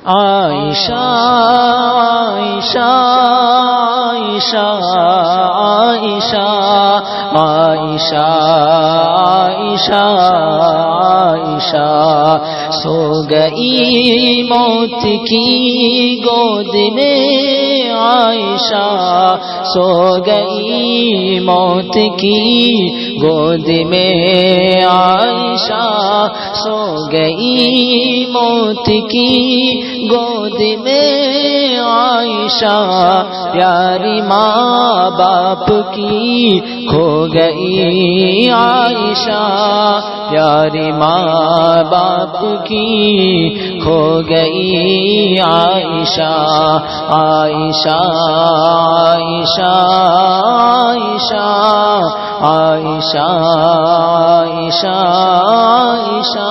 عائشہ عائشہ عائشہ عائشہ عائشہ عائشہ عائشہ سو گئی موت کی گود میں عائشہ سو گئی موت کی گود میں عائشہ سو گئی موت کی گود میں عائشہ پیاری ماں باپ کی کھو گئی عائشہ پیاری ماں باپ کی کھو گئی عائشہ عائشہ عائشہ عائشہ عائشہ عائشہ عائشہ